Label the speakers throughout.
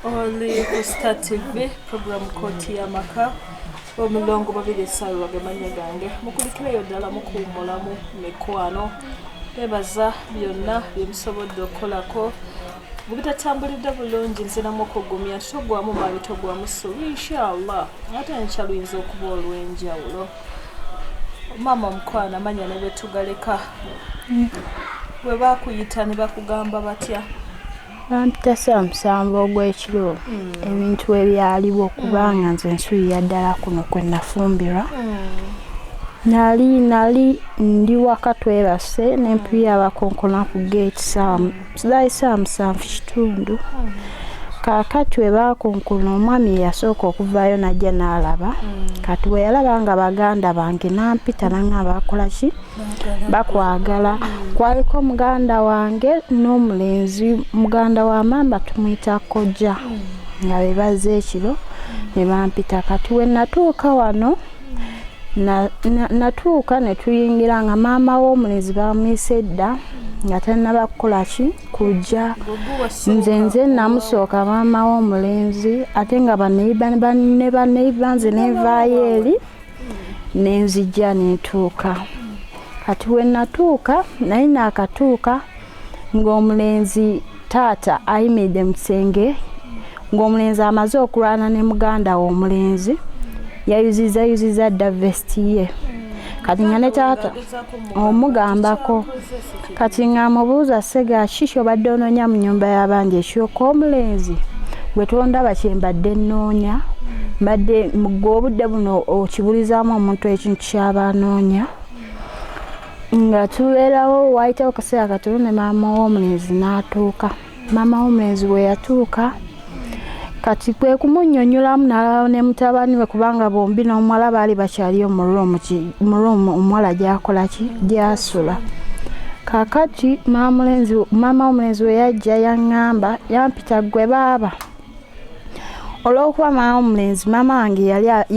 Speaker 1: Oli ku Star TV program Koti y'Amaka omulongo babiri salwa gemanya gange mukulikirayo ddala mukuwumulamu mikwano bebaza byonna byemusobodde okukolako bubitatambulidde bulungi nze namukugumya togwamu mabi togwamu subi inshallah ate nkyaluyinza okuba olw'enjawulo mama mukwana manya ne bwetugaleka bwe bakuyita ne bakugamba batya
Speaker 2: Bampitasa omusanvu ogw'ekiro ebintu ebyaliwo kubanga nze nsuulira ddala kuno kwe nafumbirwa nali ndi waka twebase n'empulira abakonkona ku gate saa 7:30 kaakati we baakonkona omwami yasooka okuvaayo najja n'alaba kati bwe yalaba nga baganda bange nampita nanga bakola ki bakwagala kwaliko muganda wange n'omulenzi muganda wa mamba tumuyita kojja nga bebaze ekiro ne bampita kati we natuuka wano natuuka ne tuyingira nga maama w'omulenzi bamuyise dda nga tannaba kukola ki kujja nze namusooka maama w'omulenzi ate nga baneiba nze nenvaayo eri nenzijja netuuka kati we natuuka naye naakatuuka ng'omulenzi taata ayimiridde mu kisenge ng'omulenzi amaze okulwana ne muganda w'omulenzi yayuziza dda vesti ye kati nga ne taata omugambako kati nga amubuuza Sega kiki obadde onoonya mu nnyumba y'abandi ekyoka omulenzi gwe tondaba kye mbadde nnoonya mbadde obudde buno okibulizaamu omuntu ekintu ky'aba anoonya nga tubeerawo waayitawo kaseera katono ne maama w'omulenzi n'atuuka maama w'omulenzi bwe yatuuka kati kwe kumunnyonnyolamu n'alaba ne mutabani we kubanga bombi n'omuwala baali bakyaliyo mu room omuwala gy'akola ki gy'asula kaakati maama w'omulenzi we yajja yaŋŋamba yampita ggwe baaba olw'okuba maama w'omulenzi maama wange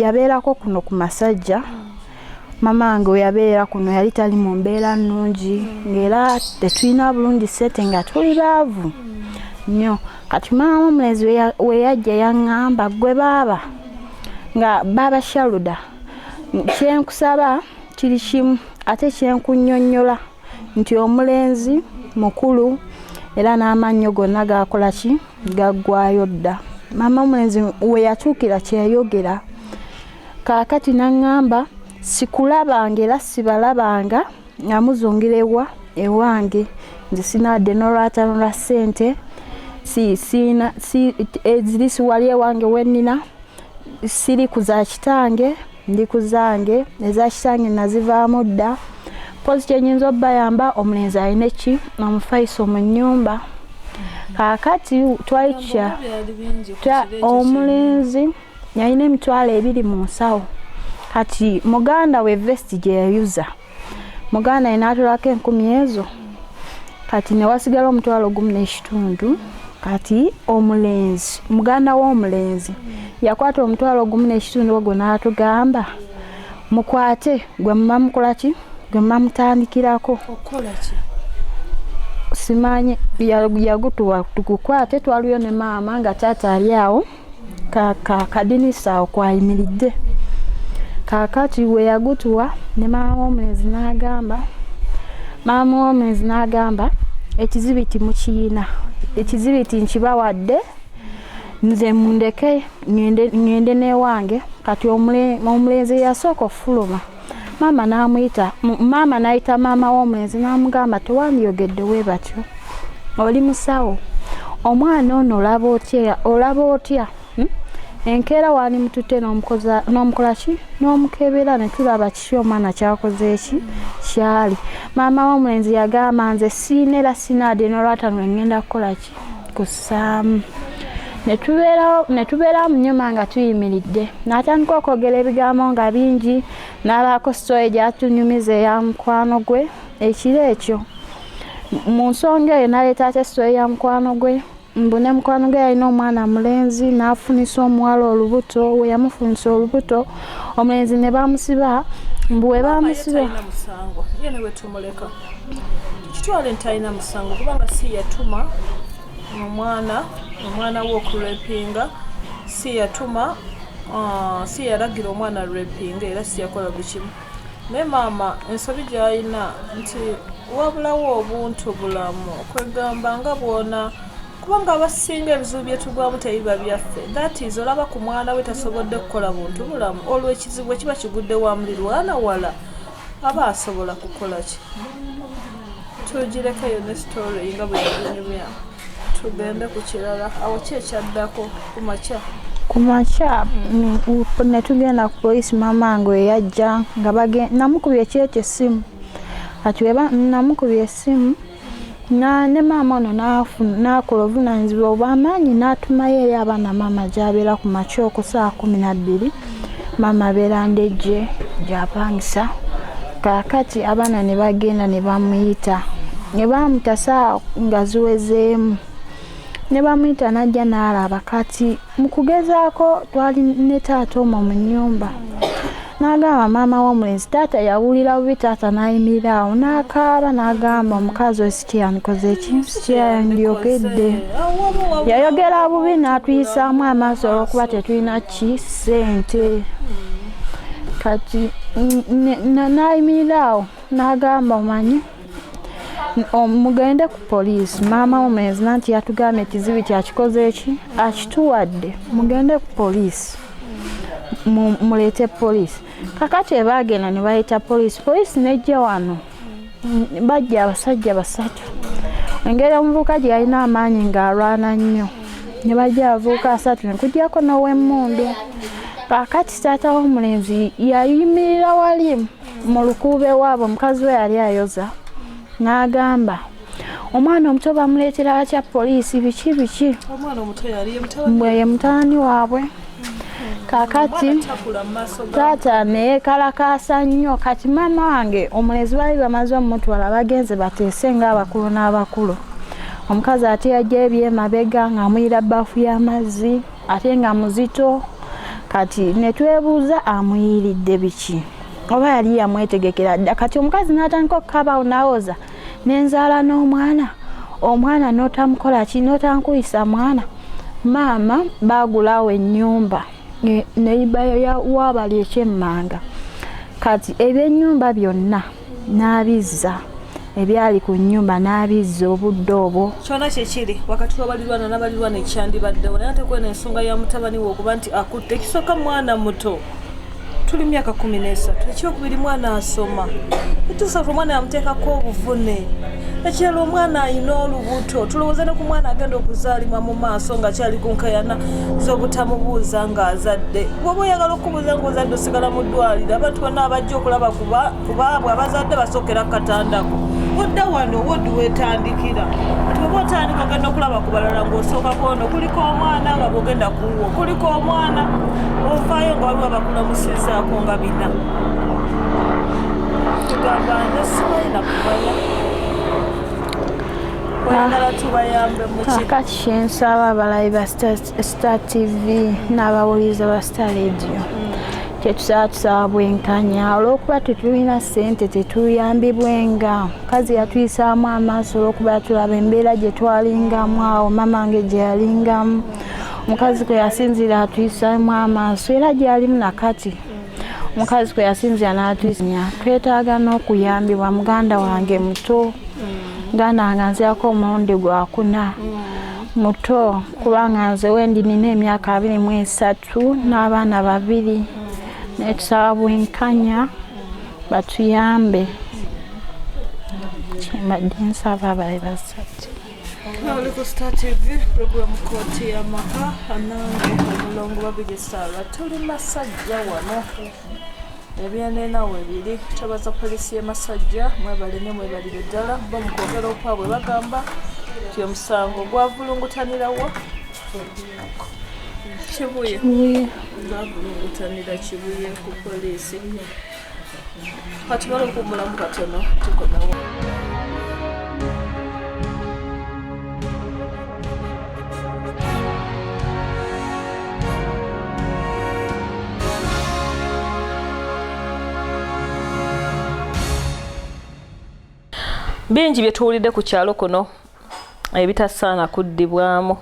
Speaker 2: yabeerako kuno ku masajja maama wange we yabeera kuno yali tali mu mbeera nnungi ng'era tetulina bulungi ssente nga tuli baavu nnyo kati maama w'omulenzi we yajja yaŋŋamba ggwe baaba nga baaba Shaluda kyenkusaba kiri kimu ate kyenkunnyonnyola nti omulenzi mukulu era n'amannyo gonna gaakola ki gaggwayo dda maama w'omulenzi we yatuukira kyeyogera kaakati naŋŋamba sikulabanga era sibalabanga nga muzungirewa ewange nze sinadde n'olwataano lwa ssente eziri wali ewange wennina siri ku za kitange ndi ku zange eza kitange nazivaamu dda pozi kyenyinza obbayamba omulenzi alina eki omufaiso mu nnyumba kaakati twayikya omulenzi yalina emitwalo 2 mu nsawo kati muganda we vesti gye yayuza muganda ye n'atolako 10 ezo kati ne wasigala omutwalo 1.5 kati omulenzi muganda w'omulenzi yakwata omutwalo 1.5 ogwo n'atugamba mukwate gwe muma mukola ki gwe muma mutandikirako
Speaker 1: okola ki
Speaker 2: simanyi yagutuwa tukukwate twaliyo ne maama nga taata ali awo kadinisa awo kwayimiridde kaakati we yagutuwa ne maama w'omulenzi n'agamba ekizibiti mukiyina ekizibiti nkibawadde nze mundeke ngende n'ewange kati omulenzi yasooka okufuluma maama n'ayita maama w'omulenzi n'amugamba tewandiyogedde we batyo oli musawo omwana ono olaba otya enkeera wani mututte n'omukola ki n'omukebera ne tulaba kiki omwana kyakoze eki kyali maama w'omulenzi yagamba nze siina era sinaadde n'olwataano ngenda kukola ki kusaamu ne tubeerawo mu nnyuma nga tuyimiridde n'atandika okwogera ebigambo nga bingi n'abaako sitoyi gyatunyumiza eya mukwano gwe ekiro ekyo mu nsonga eyo n'aleeta ate sitoyi ya mukwano gwe mbune mukwano gwe yalina omwana mulenzi n'afunisa omuwala olubuto we yamufunisa olubuto omulenzi ne bamusiba mbuwe bamusiba
Speaker 1: yene we tumuleka kitwale ntalina musango kubanga si yatuma omwana wo okurepinga si yalagira omwana repinga era si yakola buli kimu naye maama ensobi gy'alina nti wabulawo obuntu bulamu okwegamba nga bwona kubanga abasinga ebizibu byetugwamu tebiba byaffe that is olaba ku mwana we tasobodde kukola buntu bulamu olwo ekizibu ekiba kigudde wa mulirwana wala aba asobola kukola ki tugirekeyo ne story nga bwe yabinyumya tugende ku kirala awo kyekyaddako ku makya ne tugenda ku poliisi maama ngo eyajja nga namukubye ekyekyo essimu kati namukubye essimu ne maama ono n'akola obuvunaanyizibwa obw'amaanyi n'atumayo eri abaana maama gy'abeera ku makya oku saa 12 maama abeera ndejje gy'apangisa kaakati abaana ne bagenda ne bamuyita ne bamuyita saa nga ziwezeemu ne bamuyita n'ajja n'alaba kati mu kugezaako twali ne taata omwo mu nnyumba n'agamba maama w'omulenzi taata yawulira bubi taata n'ayimirira awo n'akaaba n'agamba omukazi oyo sikyanikoze ki sikyandyokedde yayogera bubi n'atuyisaamu amaaso olw'okuba tetulina ki ssente kati n'ayimirira awo n'agamba omanyi mugende ku poliisi maama w'omulenzi nanti yatugambye ekizibu kyakikoze ki akituwadde mugende ku poliisi muleete poliisi kakati ebaagenda ne bayita poliisi nejja wano bajja abasajja 3 engeri omuvubuka gye yalina amaanyi ng'alwana nnyo ne bajja abavubuka 3 ne kujjako n'ow'emmundu kakati taata w'omulenzi yayimirira wali mu lukuube waabwe omukazi we yali ayoza n'agamba omwana omuto bamuleetera atya poliisi biki ye mutaani waabwe kakati taata neyekalakaasa nnyo kati maama wange omulenzi baali bamaze omutwala bagenze bateese ng'abakulu n'abakulu omukazi ate yajja ebyemabega ng'amuyira bbaafu y'amazzi ate nga muzito kati ne twebuuza amuyiridde biki oba yali yamwetegekera dda kati omukazi n'atandika okukaba nawoza n'enzaala n'omwana n'otamukola ki n'otankuyisa mwana maama baagulawo ennyumba neyibayo wabali ekyemmanga kati ebyennyumba byonna n'abizza ebyali ku nnyumba n'abizza obudde obwo kyona kyekiri wakati w'abalirwana n'abalirwana ekyandibaddewo naye ate kwena ensonga ya mutabani we okuba nti akutte ekisooka mwana muto tuli myaka 13 ekyokubiri mwana asoma etusatu omwana yamuteekako obuvune ekirala omwana ayina olubuto tulowooza ne ku mwana agenda okuzaalibwa mu maaso nga kyali ku nkayana z'obutamubuuza ng'azadde bw'oba oyagala okubuuza ng'ozadde osigala mu ddwaliro abantu bonna abajja okulaba ku baabwe abazadde basookera ku katandako odda wano woddi weetandikira kati oba otandika ogenda okulaba ku balala ng'osookako ono kuliko omwana nga bw'ogenda kuwo kuliko omwana ovaayo nga waliwo abakulamusizaako nga 4 tugamba nze sibalina kumanya oyagala tubayambe muki
Speaker 2: kakati kyensaba abalabi ba Star TV n'abawuliza ba Star Radio kyetusaba bwenkanya olw'okuba tetulina ssente tetuyambibwenga mukazi yatuyisaamu amaaso olw'okuba tulaba embeera gye twalingamu awo mama wange gye yalingamu omukazi kwe yasinzira atuyisaamu amaaso era gy'alimu nakati omukazi kwe yasinzira n'atuyisanya twetaaga n'okuyambibwa muganda wange muto gana nga nzirako omulundi gwa 4 muto kubanga nze wendi nina emyaka 23 n'abaana 2 netusaba bwenkanya batuyambe kimbadde nsaba abalabi ba Star.
Speaker 1: Oli ku Star TV program Kooti y'Amaka anange omulongo babigesala tuli Masajja wano ebyanena webiri tabaza polisi y'e Masajja mwebalene mwebalire ddala bamukwogera okwabwe bagamba ti omusango gwavulungutanirawo Kibuye gwavulungutanira Kibuye ku polisi kati bali okumulamu katono tukonawo. Bingi bye tuwulidde ku kyalo kuno ebitasaana kuddibwamu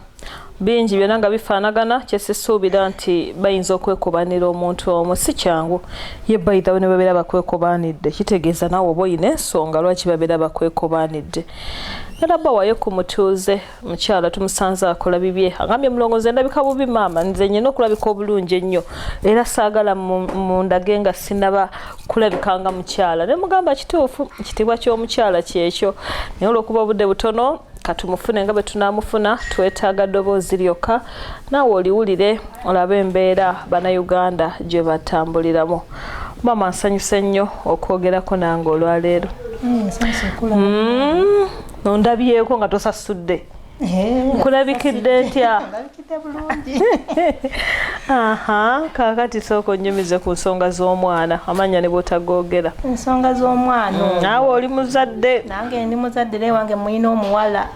Speaker 1: bingi byonna nga bifaanagana kyesisuubira nti bayinza okwekubanira omuntu omu si kyangu ye bayitawe ne babeera bakwekubanidde kitegeeza naawe oba oyina ensonga lwaki babeera bakwekubanidde era bawayo ku mutuuze mukyala tumusanze akola bibye agambye mulongozi ndabika bubi maama nze nyina okulabika obulungi ennyo era saagala mundage nga sinaba kulabikanga mukyala ne mugamba kituufu ekitiibwa ky'omukyala kyekyo naye olw'okuba obudde butono katumufune nga bwe tunaamufuna twetaaga ddoboozi lyokka naawe oliwulire olabe embeera bannayuganda gye batambuliramu maama nsanyuse nnyo okwogerako nange olwaleero ondabyeko nga tosasudde nkulabikidde ntya kaakati sooka onnyumize ku nsonga z'omwana amanya ne bw'otagoogera
Speaker 3: ensonga z'omwana
Speaker 1: naawe oli muzadde
Speaker 3: nange ndi muzadde naye wange mulina omuwala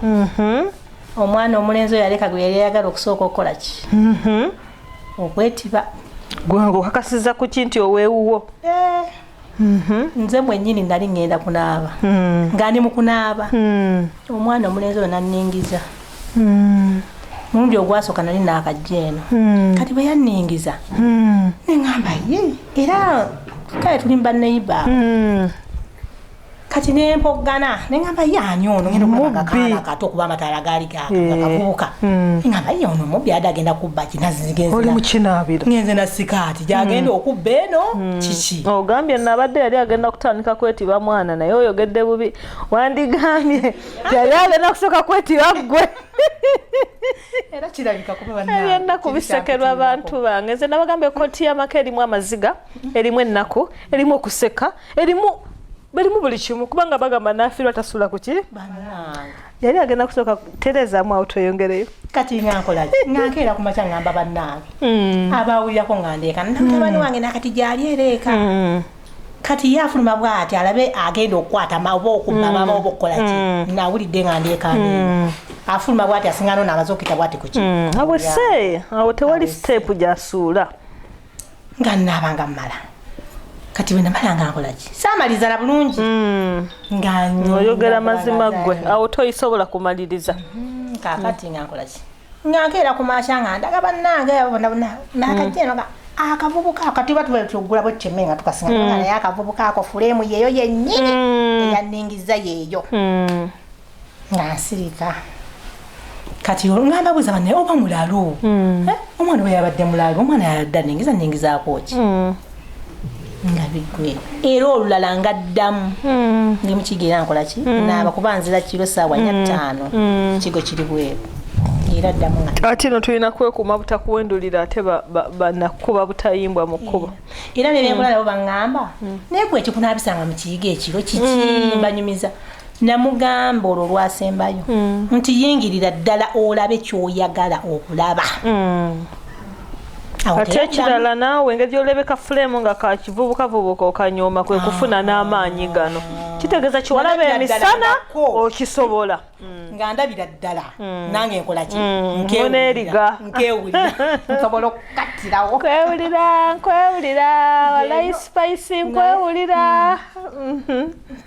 Speaker 3: omwana omulenzi oyo aleka gwe yali ayagala okusooka okukola ki okwetiba
Speaker 1: gwange okakasiza ku ki nti oweewuwo
Speaker 3: nze mwennyini nali ngenda kunaaba nga ndi mu kunaaba omwana omulenzi oyo nanningiza mulundi ogwasooka nali naakajja eno kati bwe yanningiza neŋŋamba ye era kale tuli mu banneiba kati nempoggana neŋŋamba ye ani ono ngenda okulaba akaana kato okuba amataala gaali gakabuuka neŋŋamba ye ono omubbi adde agenda kubba
Speaker 1: oli mukinaabiro
Speaker 3: ngenze na sikaati gyagenda okubba eno kiki
Speaker 1: ogambye nabadde yali agenda kutandika kwetiba mwana naye oyogedde bubi wandigambye yali agenda kusooka kwetiba ggwe
Speaker 3: era kirabika kuba
Speaker 1: ennaku bisekerwa bantu bange nze nabagambye kooti y'amaka erimu amaziga erimu ennaku erimu okuseka erimu buli kimu kubanga bagamba nafiirwa tasula ku ki yali agenda kusooka terezaamu awo toyongereyo
Speaker 3: kati ngankolaki ngankeera ku makya ngamba bannange abawulirako ngandeeka namutabani wange nakati gyali ereeka kati ye afuluma bw'ati alabe agenda okukwata oba okubba maama oba okukola ki nawulidde nga ndeekane afuluma bw'ati asingano n'amaze okuyita bw'ati ku ki
Speaker 1: awo se awo tewali siteepu gy'asuula
Speaker 3: nga nnaabanga mmala kati bwe namala nga nkola ki saamaliza na bulungi nga
Speaker 1: oyogera mazima ggwe awo toyisobola kumaliriza
Speaker 3: kaakati nga nkola ki nga nkeera ku maakya nga ndaga bannange nakajja eno akavubuka ako kati batuba tuggula bwe ttemme nga tukasinga naye akavubuka ako fuleemu yeeyo yennyini eyanningiza yeeyo nga nsirika kati ngamba bweza banne oba mulalu omwana bwe yabadde mulalu omwana yabadde anningizaako ki nga biggwe era olulala ngaddamu ndi mukigeera nkola ki naaba kuba nzira kiro saawa 4:05 kigo kiri bweru era ddamu
Speaker 1: ate no tulina kwekuuma butakuwendulira ate bannakuba butayimbwa mu kkubo
Speaker 3: era nebyenkola nabo baŋŋamba naye gwe ekikunaabisanga mu kiyiga ekiro kiki mbanyumiza namugamba olwo lwasembayo nti yingirira ddala olabe kyoyagala okulaba
Speaker 1: ate ekirala naawe engeri gyolebeka fulemu nga kakivubukavubuka okanyooma kwe kufuna n'amaanyi gano kitegeeza kiwalaba emisana okisobola
Speaker 3: nga ndabira ddala nange nkola ki
Speaker 1: nkeeriga
Speaker 3: nkewulira nsobola okukattirawo
Speaker 1: nkwewulira walayi spicy nkwewulira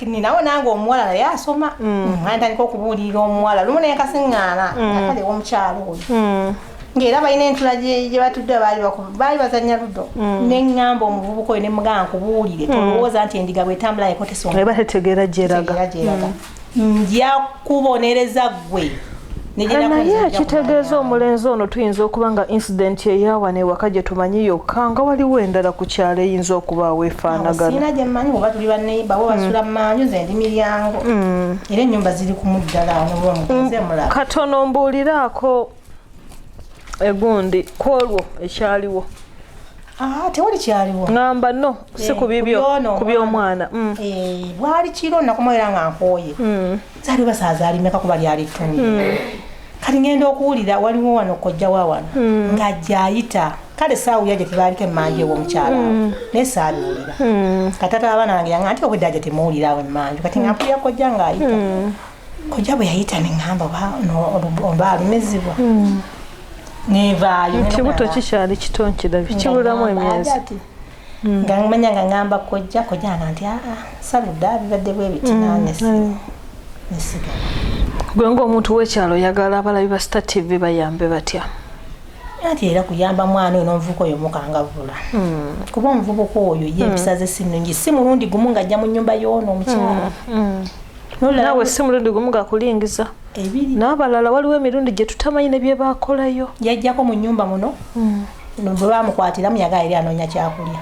Speaker 3: ninawo nange omuwala naye asoma ntandika okubuulirira omuwala lumu nenkasiŋŋaana akalewo omukyalo oyo ng'era balina entula gye batudde baali bazannya ludo neŋŋamba omuvubuka oyo ne mugamba nkubuulire tolowooza nti endiga bw'etambula yeko tesonga
Speaker 1: eba tetegeera gyeraga
Speaker 3: nja kubonereza ggwe
Speaker 1: naye kitegeeza omulenzi ono tuyinza okuba nga incident eyaawana ewaka gye tumanyi yokka nga waliwo endala ku kyalo eyinza okubaawo efaanagana
Speaker 3: siina gye mmanyi oba tuli banneiba bo basula mu manju nze ndi miryango era ennyumba ziri kumu ddala mulaba
Speaker 1: katono mbuuliraako egundi kwolwo ekyaliwo
Speaker 3: tewali kyaliwo
Speaker 1: ngamba no si ku bibyo ku by'omwana
Speaker 3: bwali kiro nakumwera nga nkooye zaali basaazalimeka kuba lyali ttumi kati ngenda okuwulira waliwo wano kojja wa wano ng'ajjayita kale saawulira gye tebaaliko emmanju ew'omukyala naye saabiwulira katata abaana bange yanga nti obwedde aje temuwulira awo emmanju kati nga mpulira kojja ng'ayita kojja bwe yayita ne ŋŋamba oba alumizibwa nevaayo
Speaker 1: ekibuto kikyali kito nkirabye kibulamu emyezi
Speaker 3: nga manya nga ŋŋamba kojja nga nti saludde bibadde bwe biti nanesiga
Speaker 1: gwe ng'omuntu w'ekyalo oyagala abalabi ba Star TV bayambe batya?
Speaker 3: Ati era kuyamba mwana oyo n'omuvubuka oyo mukangavula. Kuba omuvubuka oyo ye empisa ze si nnungi, si mulundi gumu ng'ajja mu nnyumba y'ono omukyala.
Speaker 1: Naawe si mulundi gumu ng'akulingiza. N'abalala waliwo emirundi gye tutamanyi ne bye baakolayo.
Speaker 3: Yajjako mu nnyumba muno bwe bamukwatiramu yagala eri anoonya kyakulya.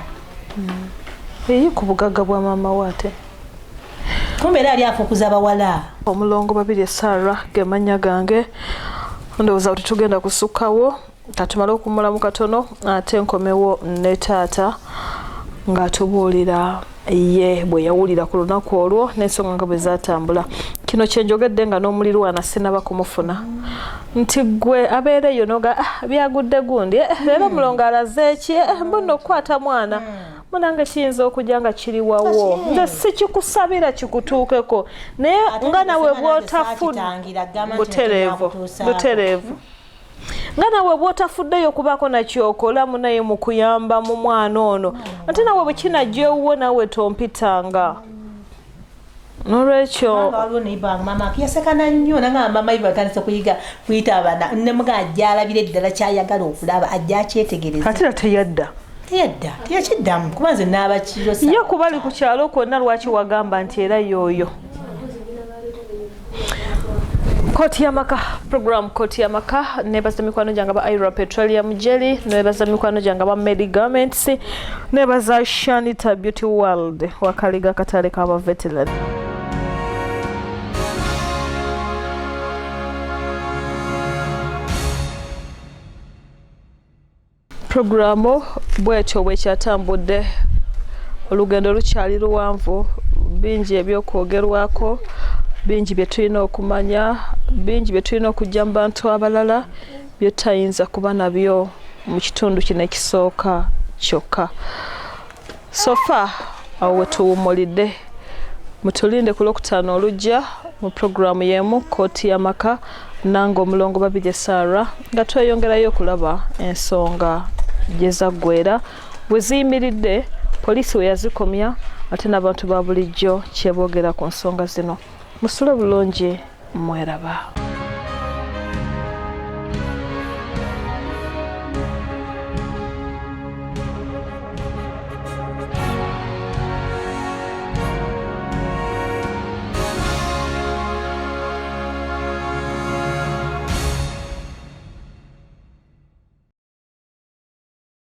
Speaker 1: Eyi ku bugagga bwa maama we ate.
Speaker 3: Kumbe era ali afukuza bawala.
Speaker 1: Omulongo Babirye Sarah ge mannya gange. Ndowooza kuti tugenda kusukkawo katumale okumulamu katono ate nkomewo ne taata ng'atubuulira ye bwe yawulira ku lunaku olwo n'ensonga nga bwe zaatambula. Kino kye njogedde nga n'omulirwana sinaba kumufuna nti gwe abeereyo noga byagudde gundi leero Mulongo alaze ki mbuno okukwata mwana munange kiyinza okujja nga kiriwawo nze sikikusabira kikutuukeko naye nga nawe bw'otafudde butereevu nga nawe bw'otafuddeyo okubaako nakyokola munaye mu kuyamba mu mwana ono ate nawe bwe kinajja ewuwo nawe tompitanga n'olwekyo
Speaker 3: waliwo naibanga mama yasekana nnyo nanga mama iba kanisa kuyiga kuyita abana ne muga ajja alabira eddala kyayagala okulaba ajja akyetegereza
Speaker 1: ate teyadda teyakiddamu
Speaker 3: kuba nze n'abakiro
Speaker 1: ye kubali ku kyalo kwonna lwaki wagamba nti era yoyo Koti ya Maka program Koti ya Maka nebaza mikwano gyange ba Ira Petroleum Jelly nebaza mikwano gyange ba Medi Garments nebaza Shanita Beauty World wakaliga katale kaba veteran Programo bwetyo bwekyatambudde olugendo lukyali luwanvu bingi ebyokwogerwako bingi bye tulina okumanya bingi bye tulina okujja mu bantu abalala bye tutayinza kuba nabyo mu kitundu kino ekisooka kyokka sofa awo we tuwummulidde mutulinde ku Lwokutaano olujja mu programu y'emu Koti ya Maka nange Omulongo Babirye Sarah nga tweyongerayo okulaba ensonga gye zaggwera bwe ziyimiridde poliisi we yazikomya ate n'abantu ba bulijjo kye boogera ku nsonga zino musule bulungi mweraba